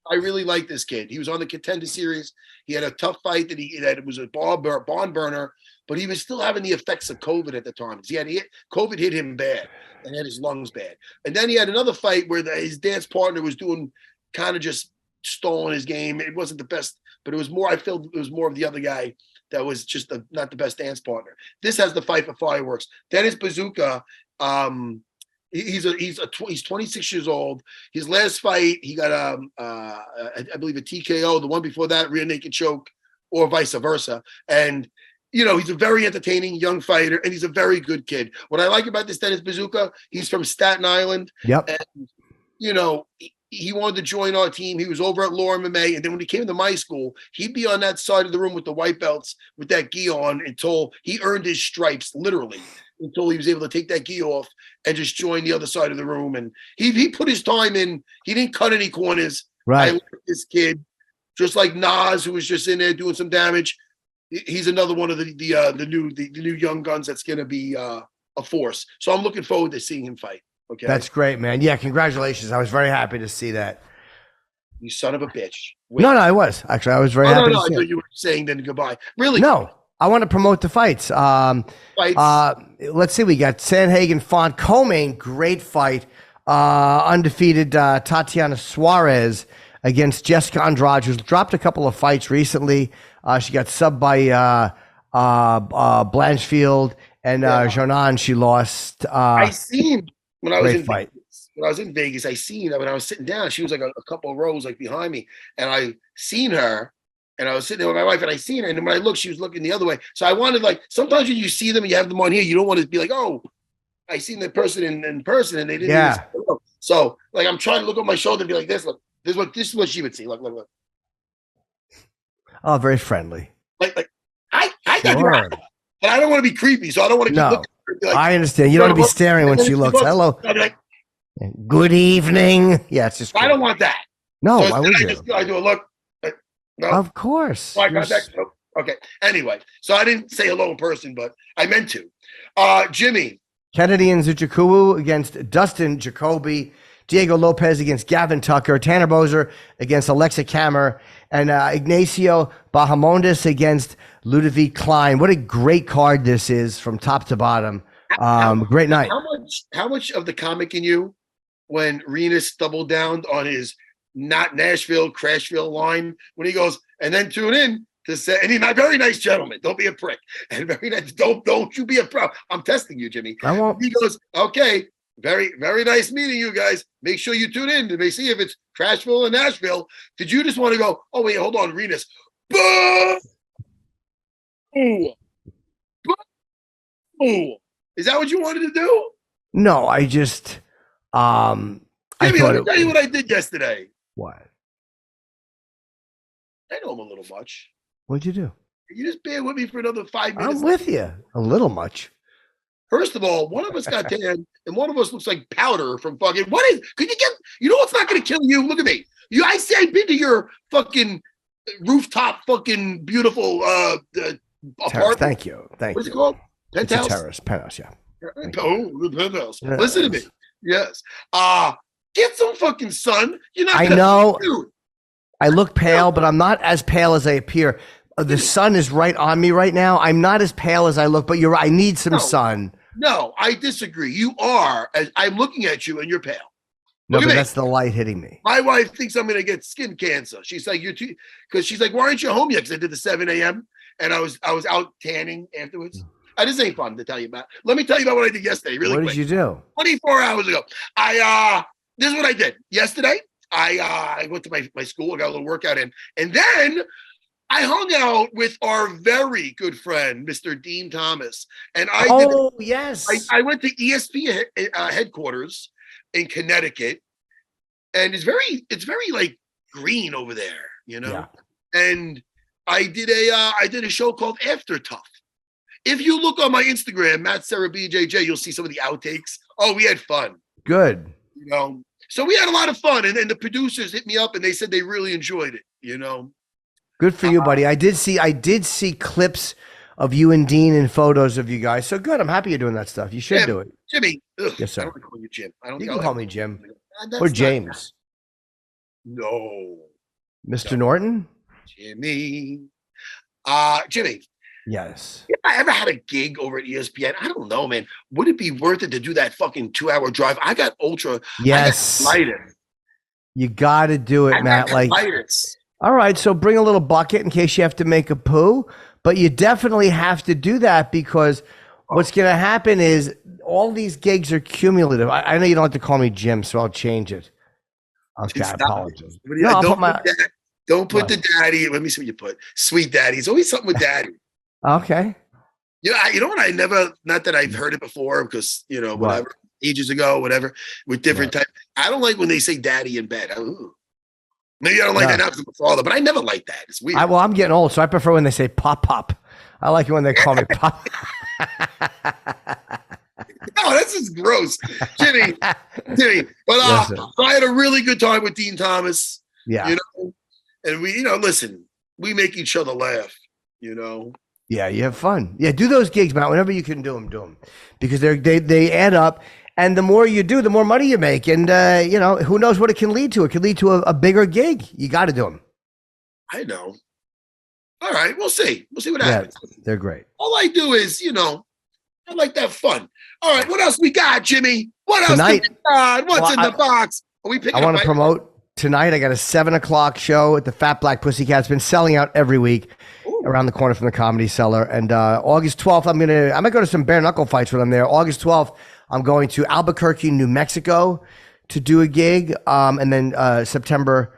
I really like this kid. He was on the Contender Series. He had a tough fight that it was a barn burner, but he was still having the effects of COVID at the time. COVID hit him bad and had his lungs bad. And then he had another fight where his dance partner was doing kind of just stalling his game. It wasn't the best, but I felt it was more of the other guy that was just not the best dance partner. This has the fight for fireworks. Dennis Bazooka, he's 26 years old. His last fight, he got I believe a TKO. The one before that, rear naked choke, or vice versa. And he's a very entertaining young fighter, and he's a very good kid. What I like about this Dennis Bazooka, he's from Staten Island. Yep. And, he wanted to join our team. He was over at Law MMA, and then when he came to my school, he'd be on that side of the room with the white belts, with that gi on, until he earned his stripes, literally, until he was able to take that gi off and just join the other side of the room. And he put his time in. He didn't cut any corners. Right. I like this kid, just like Nas, who was just in there doing some damage. He's another one of the new young guns that's going to be a force. So I'm looking forward to seeing him fight. Okay. That's great, man. Yeah, congratulations. I was very happy to see that. You son of a bitch. No, I was. Actually, I was very happy to see I thought you were saying then goodbye. Really? No, I want to promote the fights. Let's see. We got Sandhagen, Font, co-main, great fight. Undefeated Tatiana Suarez against Jessica Andrade, who's dropped a couple of fights recently. She got subbed by Blanchfield and Jonan. She lost. I seen when I was in fight. Vegas. When I was in Vegas, I seen her when I was sitting down. She was like a couple of rows like behind me, and I seen her. And I was sitting there with my wife, and I seen her. And when I looked, she was looking the other way. So I wanted, sometimes when you see them and you have them on here, you don't want to be like, oh, I seen the person in person, and they didn't. Yeah. So I'm trying to look on my shoulder and be like this. Look, this is what she would see. Look. Oh, very friendly. I got you, but I don't want to be creepy, so I don't want to keep looking. I understand. You don't want to be staring when she looks. Hello. Good evening. Yeah, it's just. I don't want that. No, so why would you? I do a look. No. Of course. Okay. Anyway, so I didn't say hello in person, but I meant to. Jimmy. Kennedy and Nzechukwu against Dustin Jacoby. Diego Lopez against Gavin Tucker. Tanner Bozer against Alexa Kammer. And Ignacio Bahamondes against Ludovic Klein. What a great card this is from top to bottom. Great night. How much of the comic in you when Rinus doubled down on his not Nashville, Crashville line when he goes, and then tune in to say, and he's a very nice gentleman. Don't be a prick. And very nice. Don't you be a pro. I'm testing you, Jimmy. I won't. He goes, okay, very, very nice meeting you guys. Make sure you tune in to see if it's Crashville or Nashville. Did you just want to go, oh, wait, hold on, Rinus. Boo! Boo! Is that what you wanted to do? No, I just, Jimmy, let me tell you what I did yesterday. What? I know him a little much. What'd you do? You just bear with me for another 5 minutes. I'm with you. A little much. First of all, one of us got tan, and one of us looks like powder from fucking. Could you get? You know what's not going to kill you? Look at me. I say I've been to your fucking rooftop fucking beautiful apartment. Thank you. What's it called? Penthouse? It's a terrace. Penthouse, yeah. Oh, the penthouse. Yes. Listen to me. Yes. Get some fucking sun. You're not. I know. I look pale, but I'm not as pale as I appear. The sun is right on me right now. I'm not as pale as I look, but you're right. I need some sun. No, I disagree. You are. I'm looking at you, and you're pale. No, but that's the light hitting me. My wife thinks I'm going to get skin cancer. She's like, you're too, because she's like, why aren't you home yet? Because I did the 7 a.m. and I was out tanning afterwards. This ain't fun to tell you about. Let me tell you about what I did yesterday. Really quick. What did you do? 24 hours ago. This is what I did yesterday. I went to my school. I got a little workout in, and then I hung out with our very good friend, Mr. Dean Thomas. And yes. I went to ESP headquarters in Connecticut, and it's very like green over there, you know. Yeah. And I did a show called After Tough. If you look on my Instagram, Matt Sarah BJJ, you'll see some of the outtakes. Oh, we had fun. Good. You know, so we had a lot of fun, and the producers hit me up and they said they really enjoyed it. You know. Good for you, buddy. I did see clips of you and Dean and photos of you guys. So good. I'm happy you're doing that stuff. You should do it. Jimmy. Yes, sir. I don't want to call you Jim. You can call me Jim. Or James. No. Mr. Norton? Jimmy. Jimmy. Yes. If I ever had a gig over at ESPN, I don't know, man. Would it be worth it to do that fucking 2-hour drive? I got ultra. Yes. I got you got to do it, Matt. Like. All right, so bring a little bucket in case you have to make a poo, but you definitely have to do that because what's going to happen is all these gigs are cumulative. I know you don't have to call me Jim, so I'll change it. Okay, I apologize. No, don't put the daddy. Let me see what you put. Sweet daddy. It's always something with daddy. Okay. Yeah, you know what? Not that I've heard it before because, you know, whatever, ages ago, whatever, with different type. I don't like when they say daddy in bed. Maybe I don't like that now because I'm a father, but I never like that. It's weird. I'm getting old, so I prefer when they say pop. I like it when they call me pop. No, this is gross. Jimmy. But yes, so I had a really good time with Dean Thomas. Yeah. You know, and we, listen, we make each other laugh, you know. Yeah, you have fun. Yeah, do those gigs, Matt. Whenever you can do them. Because they add up. And the more you do, the more money you make. And, who knows what it can lead to? It could lead to a bigger gig. You got to do them. I know. All right, we'll see. We'll see what happens. They're great. All I do is, I like that fun. All right, what else we got, Jimmy? What else we got? What's in the box? Are we picking I want to promote tonight. I got a 7:00 show at the Fat Black Pussycat. Been selling out every week. Ooh. Around the corner from the Comedy Cellar. And August 12th, I might go to some bare knuckle fights when I'm there. August 12th, I'm going to Albuquerque, New Mexico to do a gig. And then September,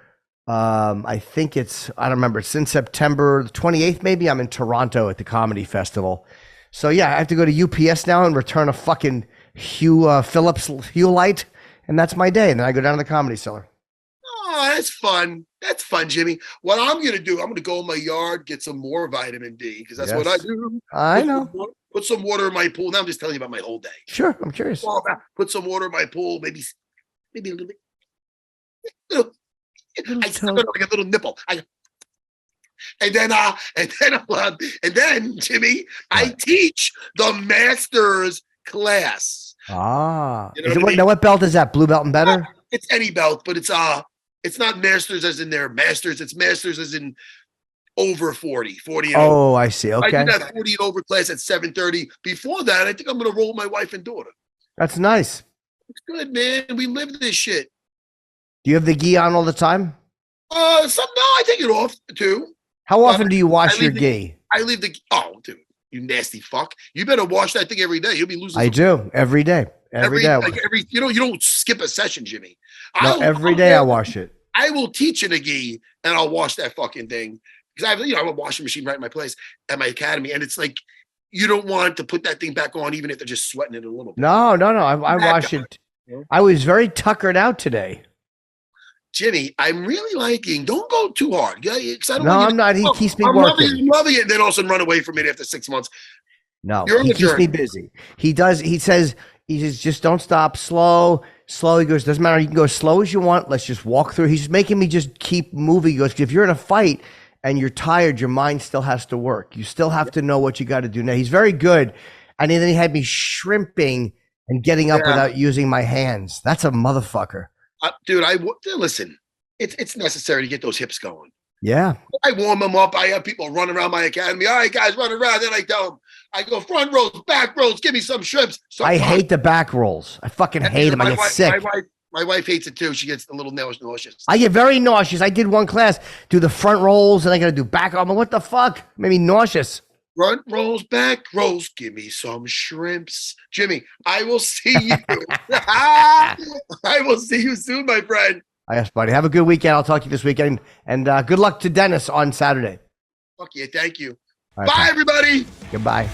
I don't remember. It's in September 28th, maybe. I'm in Toronto at the Comedy Festival. So, yeah, I have to go to UPS now and return a fucking Phillips Hue light. And that's my day. And then I go down to the Comedy Cellar. Oh, that's fun. That's fun, Jimmy. What I'm going to do, I'm going to go in my yard, get some more vitamin D because that's what I do. I know. Put some water in my pool. Now I'm just telling you about my whole day. Sure, I'm curious. Put some water in my pool, maybe a little bit. I sound like a little nipple. And then Jimmy, I teach the master's class. What belt is that? Blue belt and better? It's any belt, but it's not masters as in their masters. It's masters as in over 40 and over. I see. Okay. I did that 40 and over class at 7:30. Before that, I think I'm going to roll my wife and daughter. That's nice. It's good, man. We live this shit. Do you have the gi on all the time? No, I take it off too. How often do you wash your gi? I leave the. Oh, dude, you nasty fuck! You better wash that thing every day. You'll be losing. I do every day. Every day. You don't skip a session, Jimmy. No, every day I wash it. I will teach in a gi and I'll wash that fucking thing because I have a washing machine right in my place at my academy, and it's like you don't want to put that thing back on even if they're just sweating it a little bit. No. I wash it. I was very tuckered out today. Jimmy, I'm really liking. Don't go too hard. I'm not. He keeps me working. I'm loving it, and then all of a sudden run away from it after 6 months. No, he keeps me busy. He does. He says just don't stop. Slow. He goes, doesn't matter. You can go as slow as you want. Let's just walk through. He's making me just keep moving. He goes, if you're in a fight and you're tired, your mind still has to work. You still have to know what you got to do. Now, he's very good. And then he had me shrimping and getting up without using my hands. That's a motherfucker. Dude, listen, it's necessary to get those hips going. Yeah. I warm them up. I have people run around my academy. All right, guys, run around. Then I tell them, I go front rolls, back rolls, give me some shrimps. I hate the back rolls. I fucking hate them. I get sick. My wife hates it too. She gets a little nauseous. I get very nauseous. I did one class, do the front rolls, and I got to do back. I'm like, what the fuck? Made me nauseous. Front rolls, back rolls, give me some shrimps. Jimmy, I will see you. I will see you soon, my friend. Yes, buddy. Have a good weekend. I'll talk to you this weekend. And good luck to Dennis on Saturday. Fuck yeah, thank you. Right, bye, everybody. Goodbye.